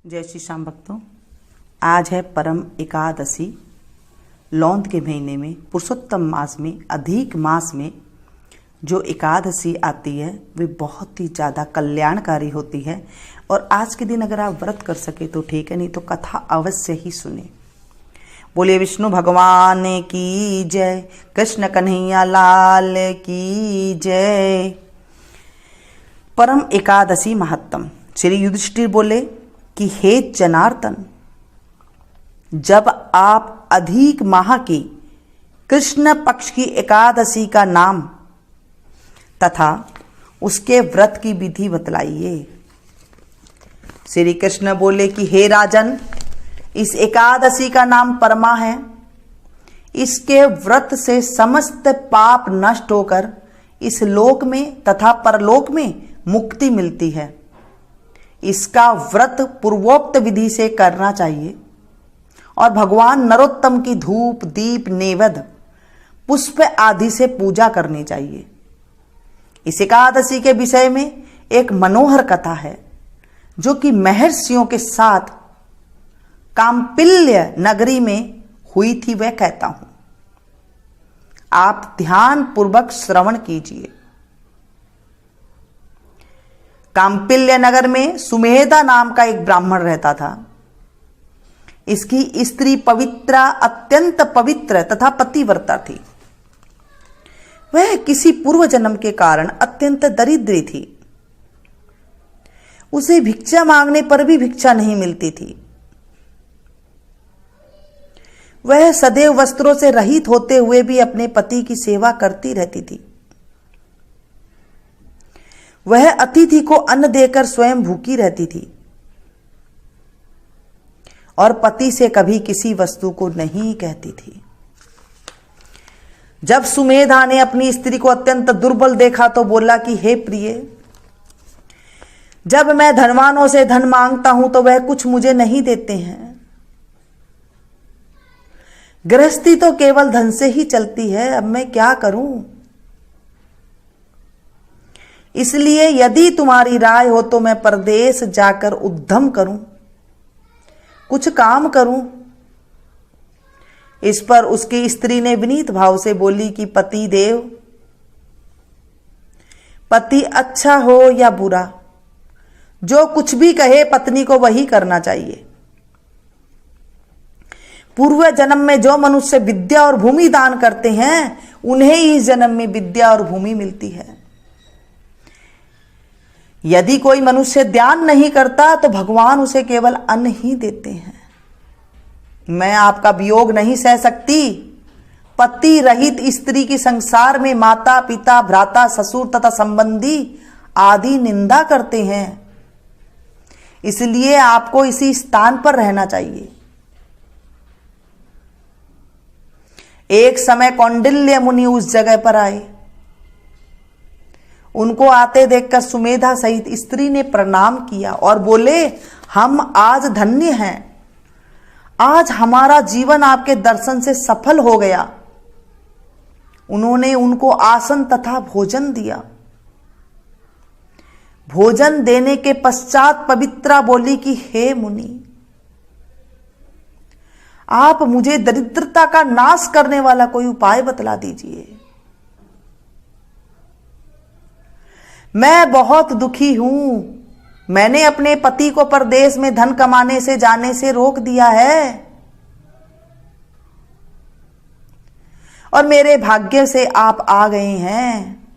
जय श्री श्याम भक्तों, आज है परम एकादशी। लौंद के महीने में, पुरुषोत्तम मास में, अधिक मास में जो एकादशी आती है वे बहुत ही ज़्यादा कल्याणकारी होती है। और आज के दिन अगर आप व्रत कर सके तो ठीक है, नहीं तो कथा अवश्य ही सुने। बोले विष्णु भगवान की जय, कृष्ण कन्हैया लाल की जय। परम एकादशी महत्तम। श्री युधिष्ठिर बोले कि हे जनार्दन, जब आप अधिक माह की कृष्ण पक्ष की एकादशी का नाम तथा उसके व्रत की विधि बतलाइए। श्री कृष्ण बोले कि हे राजन, इस एकादशी का नाम परमा है। इसके व्रत से समस्त पाप नष्ट होकर इस लोक में तथा परलोक में मुक्ति मिलती है। इसका व्रत पूर्वोक्त विधि से करना चाहिए और भगवान नरोत्तम की धूप, दीप, नैवेद्य, पुष्प आदि से पूजा करनी चाहिए। इस एकादशी के विषय में एक मनोहर कथा है जो कि महर्षियों के साथ काम्पिल्य नगरी में हुई थी, वह कहता हूं। आप ध्यान पूर्वक श्रवण कीजिए। काम्पिल्य नगर में सुमेधा नाम का एक ब्राह्मण रहता था। इसकी स्त्री पवित्रा, अत्यंत पवित्र तथा पतिव्रता थी। वह किसी पूर्व जन्म के कारण अत्यंत दरिद्री थी। उसे भिक्षा मांगने पर भी भिक्षा नहीं मिलती थी। वह सदैव वस्त्रों से रहित होते हुए भी अपने पति की सेवा करती रहती थी। वह अतिथि को अन्न देकर स्वयं भूखी रहती थी और पति से कभी किसी वस्तु को नहीं कहती थी। जब सुमेधा ने अपनी स्त्री को अत्यंत दुर्बल देखा तो बोला कि हे प्रिय, जब मैं धनवानों से धन मांगता हूं तो वह कुछ मुझे नहीं देते हैं। गृहस्थी तो केवल धन से ही चलती है, अब मैं क्या करूं? इसलिए यदि तुम्हारी राय हो तो मैं परदेश जाकर उद्यम करूं, कुछ काम करूं। इस पर उसकी स्त्री ने विनीत भाव से बोली कि पति देव, पति अच्छा हो या बुरा, जो कुछ भी कहे पत्नी को वही करना चाहिए। पूर्व जन्म में जो मनुष्य विद्या और भूमि दान करते हैं उन्हें इस जन्म में विद्या और भूमि मिलती है। यदि कोई मनुष्य ध्यान नहीं करता तो भगवान उसे केवल अन्न ही देते हैं। मैं आपका वियोग नहीं सह सकती। पति रहित स्त्री की संसार में माता, पिता, भ्राता, ससुर तथा संबंधी आदि निंदा करते हैं। इसलिए आपको इसी स्थान पर रहना चाहिए। एक समय कौंडिल्य मुनि उस जगह पर आए। उनको आते देखकर सुमेधा सहित स्त्री ने प्रणाम किया और बोले, हम आज धन्य हैं। आज हमारा जीवन आपके दर्शन से सफल हो गया। उन्होंने उनको आसन तथा भोजन दिया। भोजन देने के पश्चात पवित्रा बोली कि हे मुनि, आप मुझे दरिद्रता का नाश करने वाला कोई उपाय बतला दीजिए। मैं बहुत दुखी हूं। मैंने अपने पति को परदेश में धन कमाने से जाने से रोक दिया है और मेरे भाग्य से आप आ गए हैं।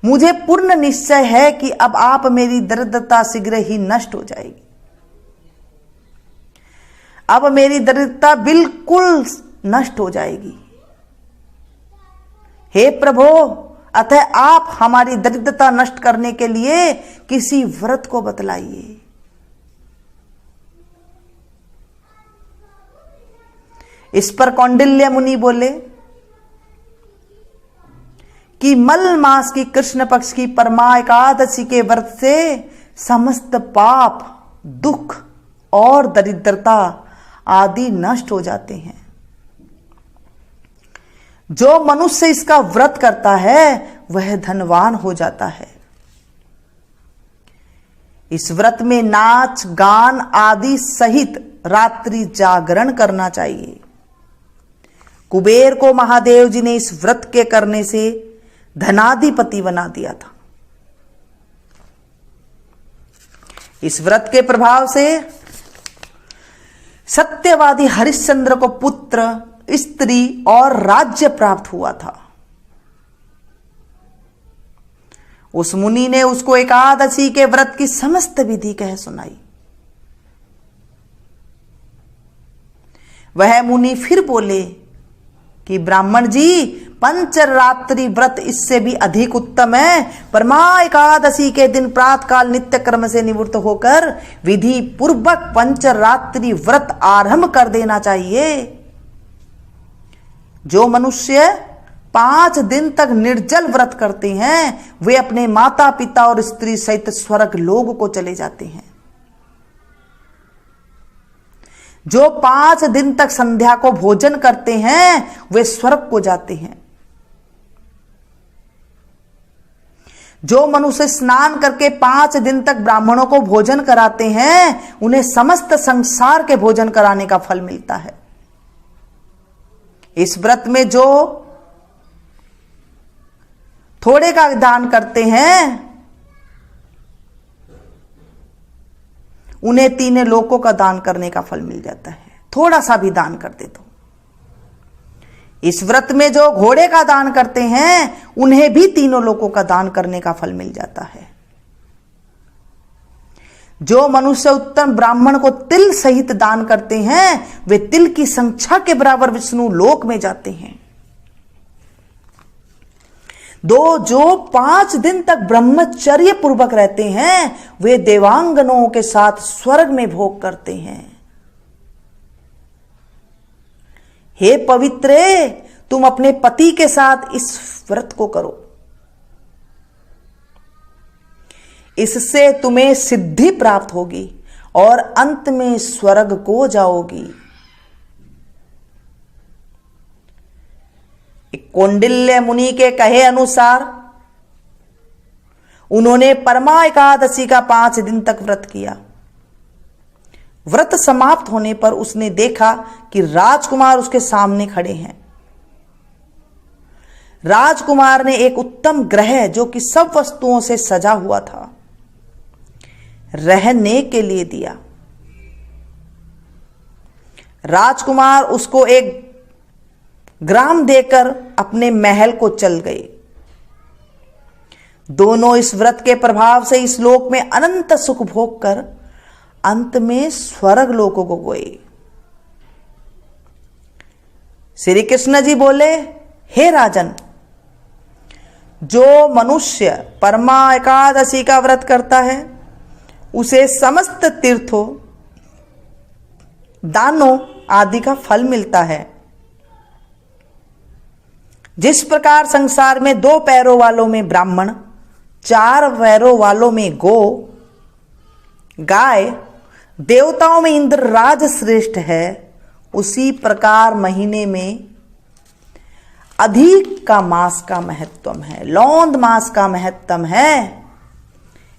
मुझे पूर्ण निश्चय है कि अब आप मेरी दरिद्रता शीघ्र ही नष्ट हो जाएगी। अब मेरी दरिद्रता बिल्कुल नष्ट हो जाएगी। हे प्रभु, अतः आप हमारी दरिद्रता नष्ट करने के लिए किसी व्रत को बतलाइए। इस पर कौंडिल्य मुनि बोले कि मल मास की कृष्ण पक्ष की परमा एकादशी के व्रत से समस्त पाप, दुख और दरिद्रता आदि नष्ट हो जाते हैं। जो मनुष्य इसका व्रत करता है वह धनवान हो जाता है। इस व्रत में नाच गान आदि सहित रात्रि जागरण करना चाहिए। कुबेर को महादेव जी ने इस व्रत के करने से धनाधिपति बना दिया था। इस व्रत के प्रभाव से सत्यवादी हरिश्चंद्र को पुत्र, स्त्री और राज्य प्राप्त हुआ था। उस मुनि ने उसको एकादशी के व्रत की समस्त विधि कह सुनाई। वह मुनि फिर बोले कि ब्राह्मण जी, पंचरात्रि व्रत इससे भी अधिक उत्तम है। परमा एकादशी के दिन प्रातःकाल नित्य कर्म से निवृत्त होकर विधि पूर्वक पंचरात्रि व्रत आरंभ कर देना चाहिए। जो मनुष्य 5 दिन तक निर्जल व्रत करते हैं वे अपने माता पिता और स्त्री सहित स्वर्ग लोक को चले जाते हैं। जो 5 दिन तक संध्या को भोजन करते हैं वे स्वर्ग को जाते हैं। जो मनुष्य स्नान करके 5 दिन तक ब्राह्मणों को भोजन कराते हैं उन्हें समस्त संसार के भोजन कराने का फल मिलता है। इस व्रत में जो थोड़े का दान करते हैं उन्हें 3 लोकों का दान करने का फल मिल जाता है। थोड़ा सा भी दान कर दे तो। इस व्रत में जो घोड़े का दान करते हैं उन्हें भी 3 लोकों का दान करने का फल मिल जाता है। जो मनुष्य उत्तम ब्राह्मण को तिल सहित दान करते हैं वे तिल की संख्या के बराबर विष्णु लोक में जाते हैं। जो 5 दिन तक ब्रह्मचर्य पूर्वक रहते हैं वे देवांगनों के साथ स्वर्ग में भोग करते हैं। हे पवित्रे, तुम अपने पति के साथ इस व्रत को करो। इससे तुम्हें सिद्धि प्राप्त होगी और अंत में स्वर्ग को जाओगी। कौंडिल्य मुनि के कहे अनुसार उन्होंने परमा एकादशी का 5 दिन तक व्रत किया। व्रत समाप्त होने पर उसने देखा कि राजकुमार उसके सामने खड़े हैं। राजकुमार ने एक उत्तम गृह जो कि सब वस्तुओं से सजा हुआ था रहने के लिए दिया। राजकुमार उसको एक ग्राम देकर अपने महल को चल गए। दोनों इस व्रत के प्रभाव से इस लोक में अनंत सुख भोग कर अंत में स्वर्ग लोकों को गए। श्री कृष्ण जी बोले, हे राजन, जो मनुष्य परमा एकादशी का व्रत करता है उसे समस्त तीर्थों, दानों आदि का फल मिलता है। जिस प्रकार संसार में 2 पैरों वालों में ब्राह्मण, 4 पैरों वालों में गो, गाय, देवताओं में इंद्रराज श्रेष्ठ है, उसी प्रकार महीने में अधिक का मास का महत्व है, लौंद मास का महत्व है।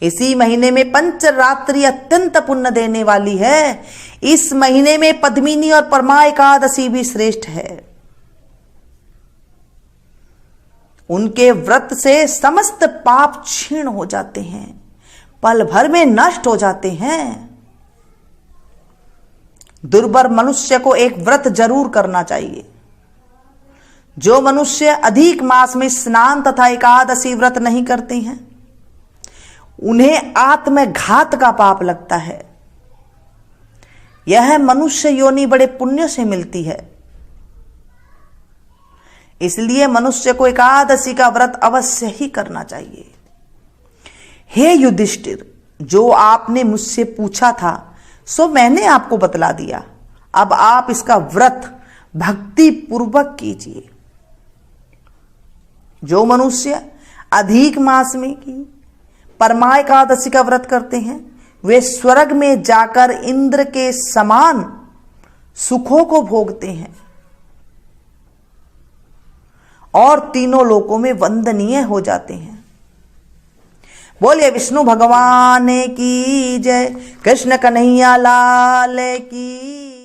इसी महीने में पंचरात्रि अत्यंत पुण्य देने वाली है। इस महीने में पद्मिनी और परमा एकादशी भी श्रेष्ठ है। उनके व्रत से समस्त पाप क्षीण हो जाते हैं, पल भर में नष्ट हो जाते हैं। दुर्बल मनुष्य को एक व्रत जरूर करना चाहिए। जो मनुष्य अधिक मास में स्नान तथा एकादशी व्रत नहीं करते हैं उन्हें आत्मघात का पाप लगता है। यह मनुष्य योनि बड़े पुण्य से मिलती है। इसलिए मनुष्य को एकादशी का व्रत अवश्य ही करना चाहिए। हे युधिष्ठिर, जो आपने मुझसे पूछा था सो मैंने आपको बतला दिया। अब आप इसका व्रत भक्ति पूर्वक कीजिए। जो मनुष्य अधिक मास में की परमा एकादशी का व्रत करते हैं वे स्वर्ग में जाकर इंद्र के समान सुखों को भोगते हैं और 3 लोकों में वंदनीय हो जाते हैं। बोलिए विष्णु भगवान की जय, कृष्ण कन्हैया लाल की।